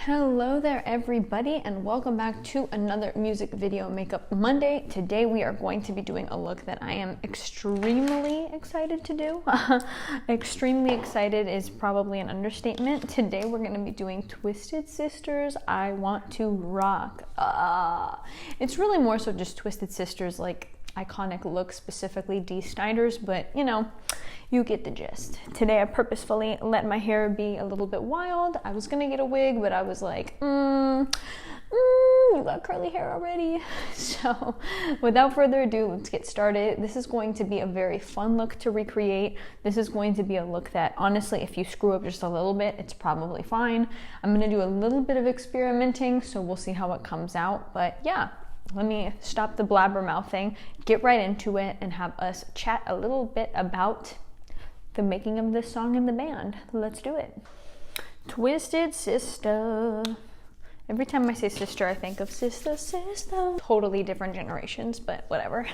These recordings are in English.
Hello there everybody, and welcome back to another music video makeup Monday. Today we are going to be doing a look that I am extremely excited to do. Extremely excited is probably an understatement. Today we're going to be doing Twisted Sisters I Want to Rock. It's really more so just Twisted Sisters, like iconic looks, specifically Dee Snider's, but you know, you get the gist. Today I purposefully let my hair be a little bit wild. I was gonna get a wig, but I was like, you got curly hair already. So without further ado, let's get started. This is going to be a very fun look to recreate. This is going to be a look that honestly, if you screw up just a little bit, it's probably fine. I'm gonna do a little bit of experimenting, so we'll see how it comes out. But yeah, let me stop the blabbermouthing, get right into it, and have us chat a little bit about the making of this song in the band. Let's do it. Twisted Sister. Every time I say sister, I think of sister, sister. Totally different generations, but whatever.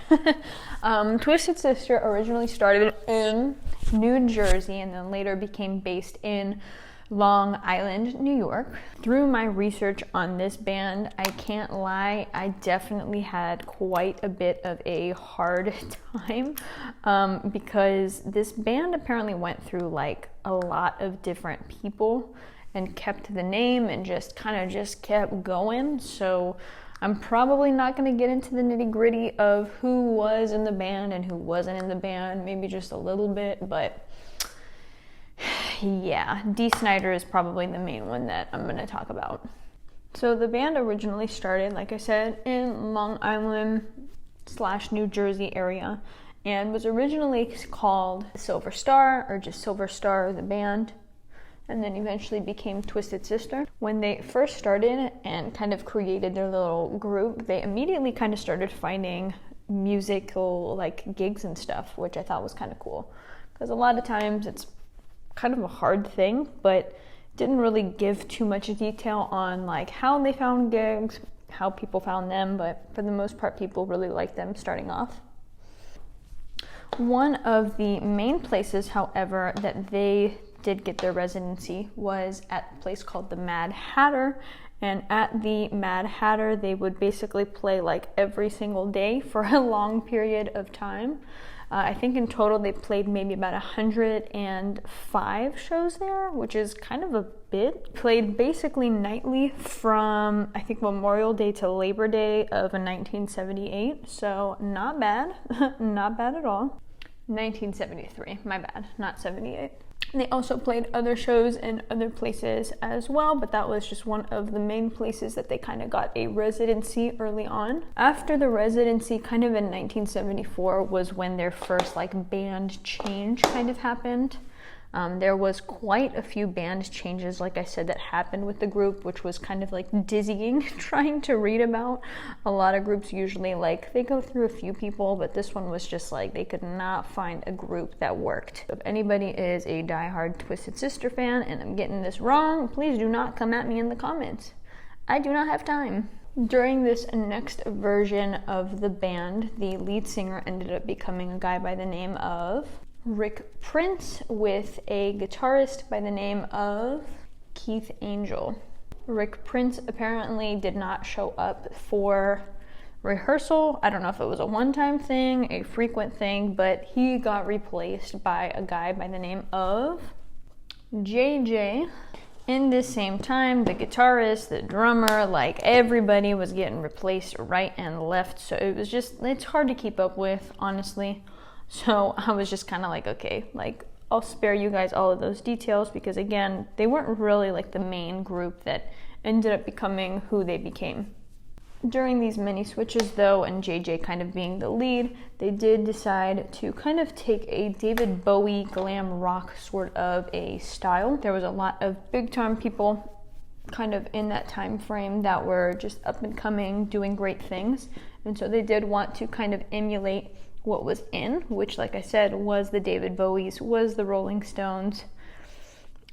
Twisted Sister originally started in New Jersey and then later became based in Long Island, New York. Through my research on this band, I can't lie, I definitely had quite a bit of a hard time because this band apparently went through like a lot of different people and kept the name and just kept going. So I'm probably not going to get into the nitty-gritty of who was in the band and who wasn't in the band, maybe just a little bit, but yeah, Dee Snider is probably the main one that I'm going to talk about. So the band originally started, like I said, in Long Island / New Jersey area and was originally called Silver Star, or just Silver Star the band, and then eventually became Twisted Sister. When they first started and kind of created their little group, they immediately kind of started finding musical like gigs and stuff, which I thought was kind of cool, because a lot of times it's kind of a hard thing, but didn't really give too much detail on like how they found gigs, how people found them, but for the most part people really liked them starting off. One of the main places, however, that they did get their residency was at a place called the Mad Hatter, and at the Mad Hatter they would basically play like every single day for a long period of time. I think in total they played maybe about 105 shows there, which is kind of a bit. Played basically nightly from, I think, Memorial Day to Labor Day of 1978, so not bad. Not bad at all. 1973, my bad, not 78. They also played other shows in other places as well, but that was just one of the main places that they kind of got a residency early on. After the residency, kind of in 1974, was when their first like band change kind of happened. There was quite a few band changes, like I said, that happened with the group, which was kind of like dizzying trying to read about. A lot of groups usually like they go through a few people, but this one was just like they could not find a group that worked. If anybody is a diehard Twisted Sister fan and I'm getting this wrong, please do not come at me in the comments. I do not have time. During this next version of the band, the lead singer ended up becoming a guy by the name of Rick Prince, with a guitarist by the name of Keith Angel. Rick Prince apparently did not show up for rehearsal. I don't know if it was a one-time thing, a frequent thing, but he got replaced by a guy by the name of JJ. In this same time, the guitarist, the drummer, like everybody was getting replaced right and left, so it's hard to keep up with, honestly. So I was just kind of like, okay, like I'll spare you guys all of those details, because again, they weren't really like the main group that ended up becoming who they became. During these many switches though, and JJ kind of being the lead, they did decide to kind of take a David Bowie glam rock sort of a style. There was a lot of big time people kind of in that time frame that were just up and coming, doing great things. And so they did want to kind of emulate what was in, which, like I said, was the David Bowies, was the Rolling Stones,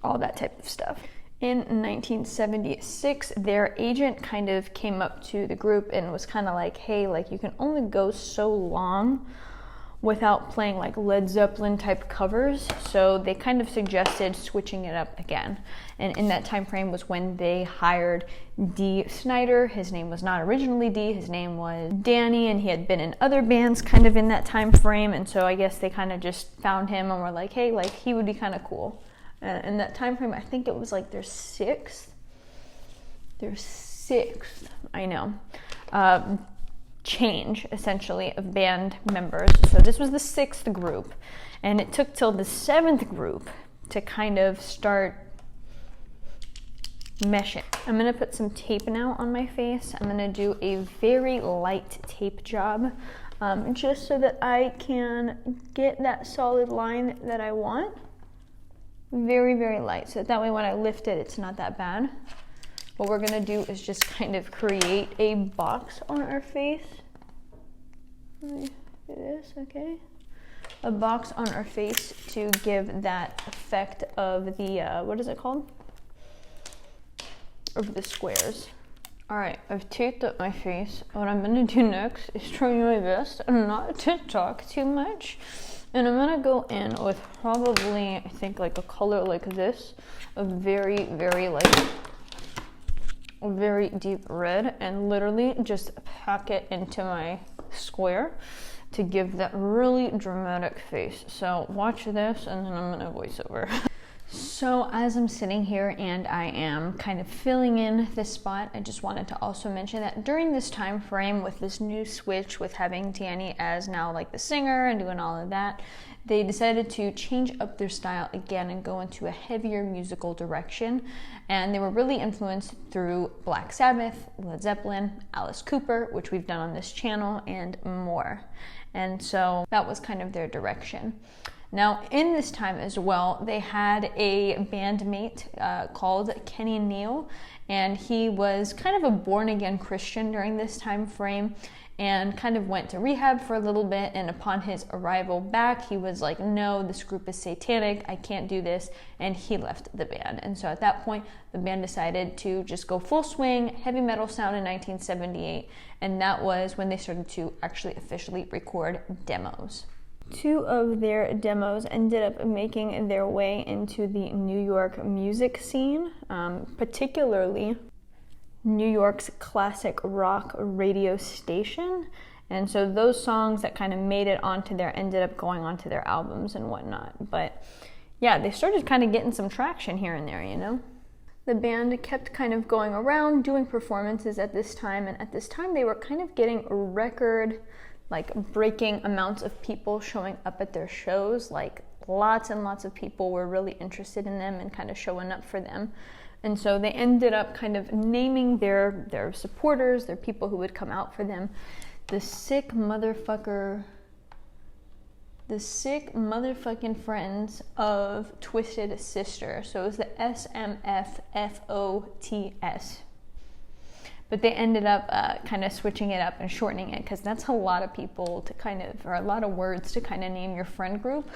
all that type of stuff. In 1976, their agent kind of came up to the group and was kind of like, hey, like you can only go so long without playing like Led Zeppelin type covers, so they kind of suggested switching it up again. And in that time frame was when they hired Dee Snider. His name was not originally Dee, his name was Danny, and he had been in other bands kind of in that time frame, and so I guess they kind of just found him and were like, hey, like he would be kind of cool. In that time frame, I think it was like their sixth, I know, change essentially of band members. So this was the 6th group, and it took till the 7th group to kind of start meshing. I'm gonna put some tape now on my face. I'm gonna do a very light tape job, just so that I can get that solid line that I want. Very, very light, so that way when I lift it, it's not that bad. What we're gonna do is just kind of create a box on our face. Let me do this, okay? A box on our face to give that effect of the, what is it called? Of the squares. All right, I've taped up my face. What I'm gonna do next is try my best not to talk too much. And I'm gonna go in with probably, I think like a color like this, a very, very like, a very deep red, and literally just pack it into my square to give that really dramatic face. So watch this, and then I'm gonna voice over. So as I'm sitting here and I am kind of filling in this spot, I just wanted to also mention that during this time frame with this new switch with having Nyanne as now like the singer and doing all of that, they decided to change up their style again and go into a heavier musical direction. And they were really influenced through Black Sabbath, Led Zeppelin, Alice Cooper, which we've done on this channel, and more. And so that was kind of their direction. Now, in this time as well, they had a bandmate called Kenny Neal, and he was kind of a born-again Christian during this time frame and kind of went to rehab for a little bit, and upon his arrival back, he was like, no, this group is satanic, I can't do this, and he left the band. And so at that point, the band decided to just go full swing, heavy metal sound in 1978, and that was when they started to actually officially record demos. 2 of their demos ended up making their way into the New York music scene, particularly New York's classic rock radio station. And so those songs that kind of made it onto there ended up going onto their albums and whatnot. But yeah, they started kind of getting some traction here and there, you know? The band kept kind of going around doing performances at this time, and at this time they were kind of getting record like breaking amounts of people showing up at their shows. Like lots and lots of people were really interested in them and kind of showing up for them. And so they ended up kind of naming their supporters, their people who would come out for them, the sick motherfucking friends of Twisted Sister. So it was the SMFFOTS. But they ended up kind of switching it up and shortening it, because that's a lot of people to kind of, or a lot of words to kind of name your friend group.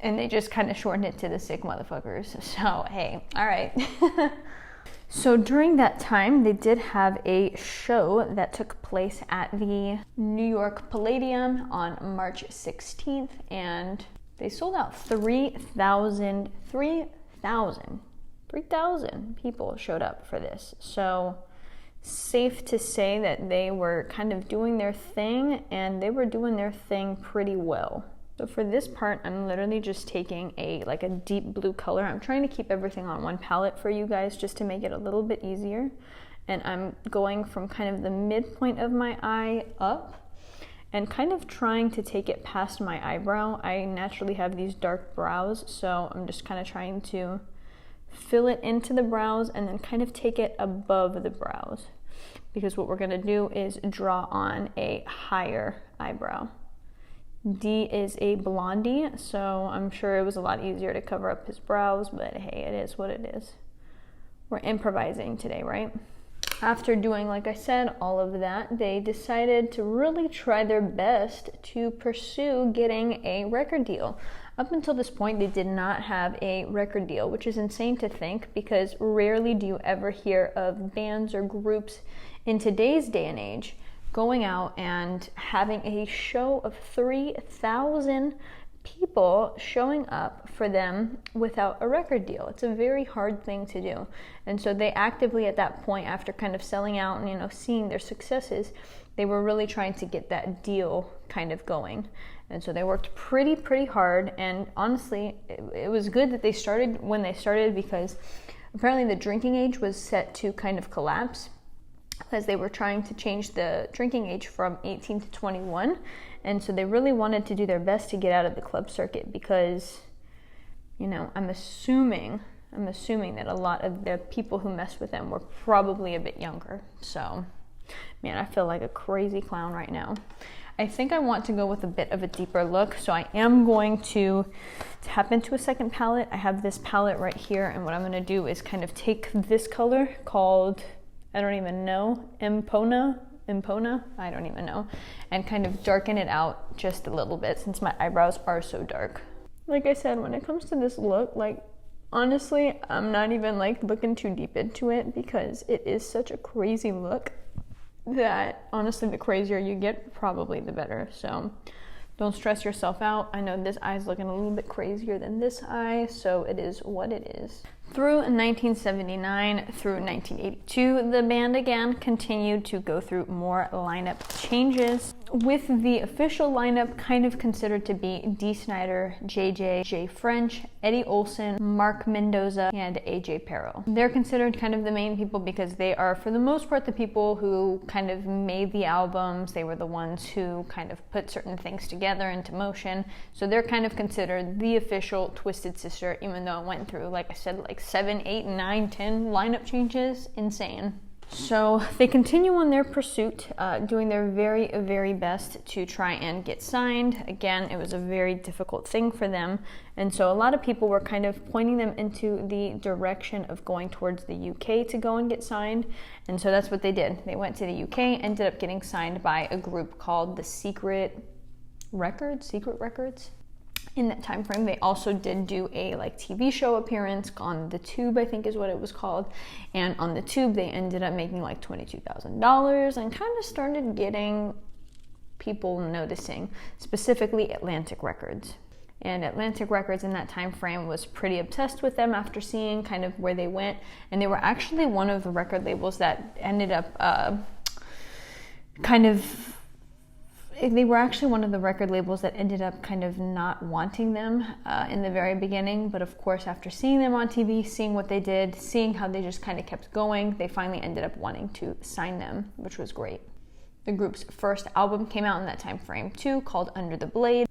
And they just kind of shortened it to the sick motherfuckers. So, hey, all right. So during that time, they did have a show that took place at the New York Palladium on March 16th, and they sold out 3,000 people showed up for this. So safe to say that they were kind of doing their thing, and they were doing their thing pretty well. So for this part, I'm literally just taking a deep blue color. I'm trying to keep everything on one palette for you guys just to make it a little bit easier. And I'm going from kind of the midpoint of my eye up and kind of trying to take it past my eyebrow. I naturally have these dark brows, so I'm just kind of trying to fill it into the brows and then kind of take it above the brows, because what we're going to do is draw on a higher eyebrow. D is a blondie, so I'm sure it was a lot easier to cover up his brows, but hey, it is what it is. We're improvising today, right? After doing, like I said, all of that, they decided to really try their best to pursue getting a record deal. Up until this point, they did not have a record deal, which is insane to think, because rarely do you ever hear of bands or groups in today's day and age going out and having a show of 3,000 people showing up for them without a record deal. It's a very hard thing to do. And so they actively at that point, after kind of selling out and, you know, seeing their successes, they were really trying to get that deal kind of going. And so they worked pretty hard. And honestly, it was good that they started when they started, because apparently the drinking age was set to kind of collapse, as they were trying to change the drinking age from 18 to 21. And so they really wanted to do their best to get out of the club circuit, because, you know, I'm assuming that a lot of the people who messed with them were probably a bit younger. So, man, I feel like a crazy clown right now. I think I want to go with a bit of a deeper look, so I am going to tap into a second palette. I have this palette right here, and what I'm going to do is kind of take this color called, I don't even know, Impona, I don't even know, and kind of darken it out just a little bit, since my eyebrows are so dark. Like I said, when it comes to this look, like, honestly, I'm not even like looking too deep into it, because it is such a crazy look that honestly, the crazier you get, probably the better. So don't stress yourself out. I know this eye's looking a little bit crazier than this eye, so it is what it is. Through 1979 through 1982, the band again continued to go through more lineup changes, with the official lineup kind of considered to be Dee Snider, JJ, Jay French, Eddie Olsen, Mark Mendoza, and AJ Pero. They're considered kind of the main people because they are, for the most part, the people who kind of made the albums. They were the ones who kind of put certain things together into motion. So they're kind of considered the official Twisted Sister, even though it went through, like I said, like 7, 8, 9, 10 lineup changes. Insane. So they continue on their pursuit, doing their very best to try and get signed. Again, it was a very difficult thing for them, and so a lot of people were kind of pointing them into the direction of going towards the UK to go and get signed, and so that's what they did. They went to the UK, ended up getting signed by a group called the Secret Records. In that time frame, they also did do a TV show appearance on the Tube, I think is what it was called. And on the Tube, they ended up making like $22,000 and kind of started getting people noticing, specifically Atlantic Records. And Atlantic Records in that time frame was pretty obsessed with them after seeing kind of where they went. And they were actually one of the record labels that ended up they were actually one of the record labels that ended up kind of not wanting them in the very beginning. But of course, after seeing them on TV, seeing what they did, seeing how they just kind of kept going, they finally ended up wanting to sign them, which was great. The group's first album came out in that time frame too, called Under the Blade.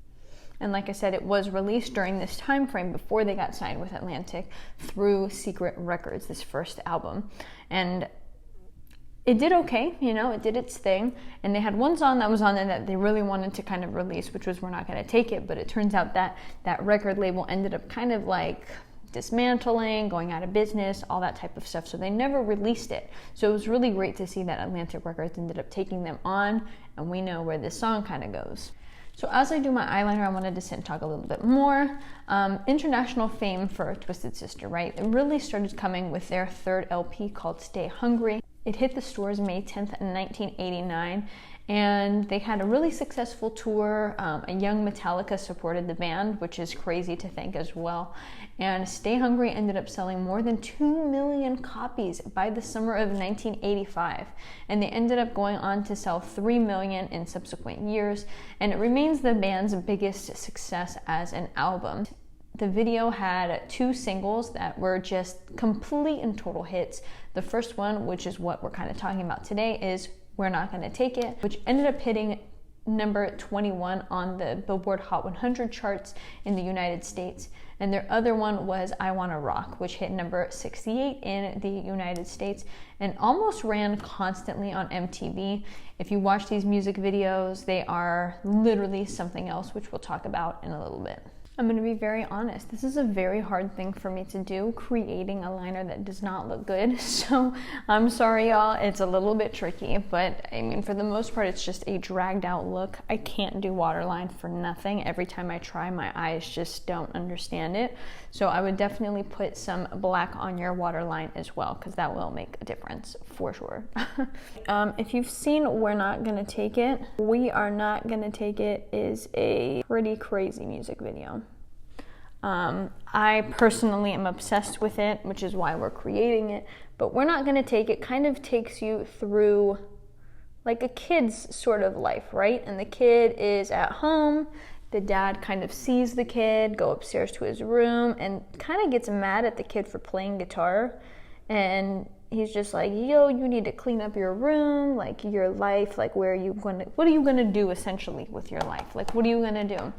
And like I said, it was released during this time frame before they got signed with Atlantic through Secret Records, this first album. And it did okay, it did its thing. And they had one song that was on there that they really wanted to kind of release, which was We're Not Gonna Take It. But it turns out that that record label ended up kind of like dismantling, going out of business, all that type of stuff. So they never released it. So it was really great to see that Atlantic Records ended up taking them on. And we know where this song kind of goes. So as I do my eyeliner, I wanted to sit and talk a little bit more. International fame for Twisted Sister, right? It really started coming with their third LP called Stay Hungry. It hit the stores May 10th, 1989, and they had a really successful tour. A young Metallica supported the band, which is crazy to think as well. And Stay Hungry ended up selling more than 2 million copies by the summer of 1985. And they ended up going on to sell 3 million in subsequent years. And it remains the band's biggest success as an album. The video had 2 singles that were just complete and total hits. The first one, which is what we're kind of talking about today, is We're Not Gonna Take It, which ended up hitting number 21 on the Billboard Hot 100 charts in the United States. And their other one was I Wanna Rock, which hit number 68 in the United States and almost ran constantly on MTV. If you watch these music videos, they are literally something else, which we'll talk about in a little bit. I'm gonna be very honest. This is a very hard thing for me to do, creating a liner that does not look good. So I'm sorry, y'all. It's a little bit tricky, but I mean, for the most part, it's just a dragged out look. I can't do waterline for nothing. Every time I try, my eyes just don't understand it. So I would definitely put some black on your waterline as well, because that will make a difference for sure. If you've seen We're Not Gonna Take It, We Are Not Gonna Take It is a pretty crazy music video. I personally am obsessed with it, which is why we're creating it, but We're Not Gonna Take It kind of takes you through like a kid's sort of life, right? And the kid is at home, the dad kind of sees the kid go upstairs to his room and kind of gets mad at the kid for playing guitar, and he's just like, yo, you need to clean up your room, like your life, like what are you gonna do essentially with your life? Like, what are you gonna do?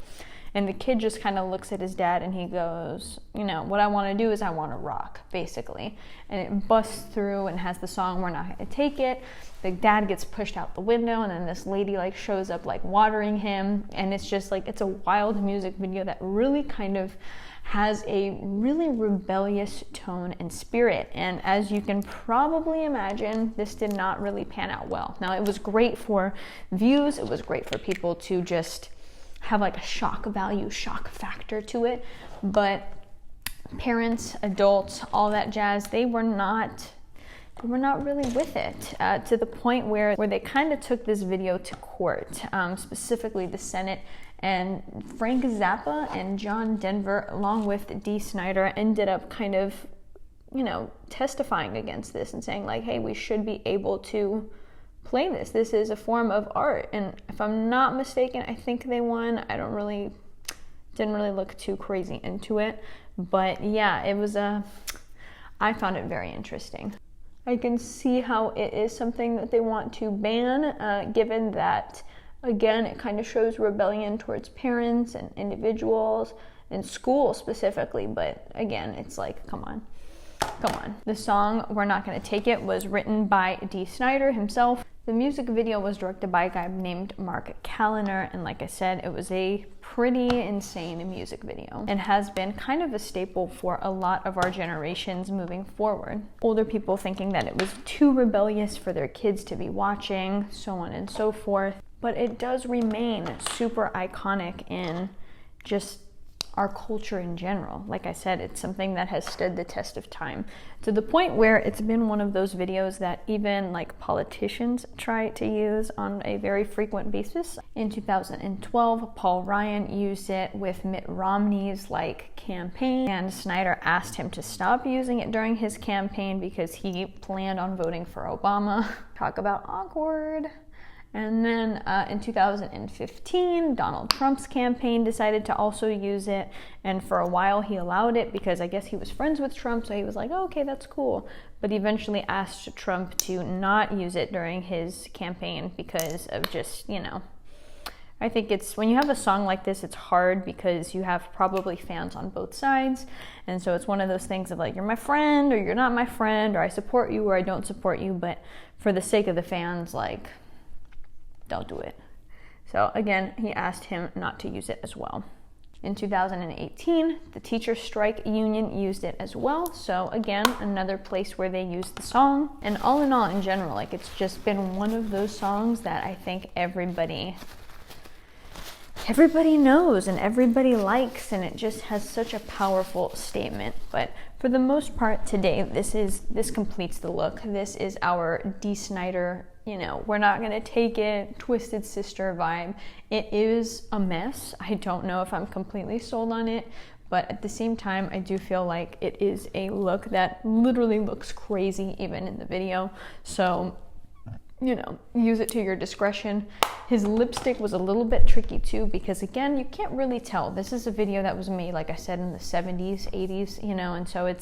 And the kid just kind of looks at his dad and he goes, you know, what I want to do is I want to rock, basically. And it busts through and has the song We're Not Gonna Take It. The dad gets pushed out the window, and then this lady like shows up like watering him, and it's just like, it's a wild music video that really kind of has a really rebellious tone and spirit. And as you can probably imagine, this did not really pan out well. Now, it was great for views, it was great for people to just have like a shock value, shock factor to it, but parents, adults, all that jazz, they were not really with it, to the point where they kind of took this video to court, specifically the Senate, and Frank Zappa and John Denver, along with Dee Snider, ended up kind of, you know, testifying against this and saying like, hey, we should be able to play this. This is a form of art. And if I'm not mistaken, I think they won. I didn't really look too crazy into it, but yeah, I found it very interesting. I can see how it is something that they want to ban, given that, again, it kind of shows rebellion towards parents and individuals and school specifically, but again, it's like, come on. The song We're Not Gonna Take It was written by Dee Snider himself. The music video was directed by a guy named Mark Calliner, and like I said, it was a pretty insane music video and has been kind of a staple for a lot of our generations moving forward. Older people thinking that it was too rebellious for their kids to be watching, so on and so forth. But it does remain super iconic in just our culture in general. Like I said, it's something that has stood the test of time, to the point where it's been one of those videos that even like politicians try to use on a very frequent basis. In 2012, Paul Ryan used it with Mitt Romney's like campaign, and Snider asked him to stop using it during his campaign because he planned on voting for Obama. Talk about awkward. And then in 2015, Donald Trump's campaign decided to also use it. And for a while he allowed it because I guess he was friends with Trump. So he was like, oh, okay, that's cool. But he eventually asked Trump to not use it during his campaign because of just, you know, I think it's, when you have a song like this, it's hard because you have probably fans on both sides. And so it's one of those things of like, you're my friend or you're not my friend, or I support you or I don't support you. But for the sake of the fans, like, don't do it. So again, he asked him not to use it as well. In 2018, the teacher strike union used it as well. So again, another place where they used the song. And all in all, in general, like, it's just been one of those songs that I think everybody knows and everybody likes, and it just has such a powerful statement. But for the most part today, this completes the look. This is our Dee Snider, you know, We're Not Gonna Take It, Twisted Sister vibe. It is a mess. I don't know if I'm completely sold on it, but at the same time, I do feel like it is a look that literally looks crazy even in the video. So, you know, use it to your discretion. His lipstick was a little bit tricky too, because again, you can't really tell. This is a video that was made, like I said, in the 70s, 80s, you know, and so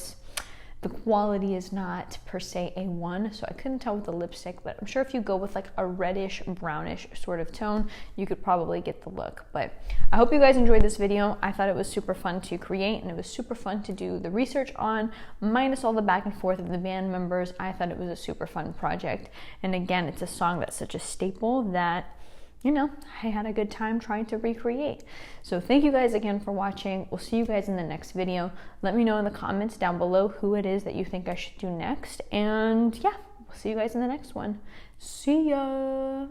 the quality is not per se A1, so I couldn't tell with the lipstick, but I'm sure if you go with like a reddish, brownish sort of tone, you could probably get the look. But I hope you guys enjoyed this video. I thought it was super fun to create, and it was super fun to do the research on, minus all the back and forth of the band members. I thought it was a super fun project. And again, it's a song that's such a staple that you know, I had a good time trying to recreate. So thank you guys again for watching. We'll see you guys in the next video. Let me know in the comments down below who it is that you think I should do next. And yeah, we'll see you guys in the next one. See ya!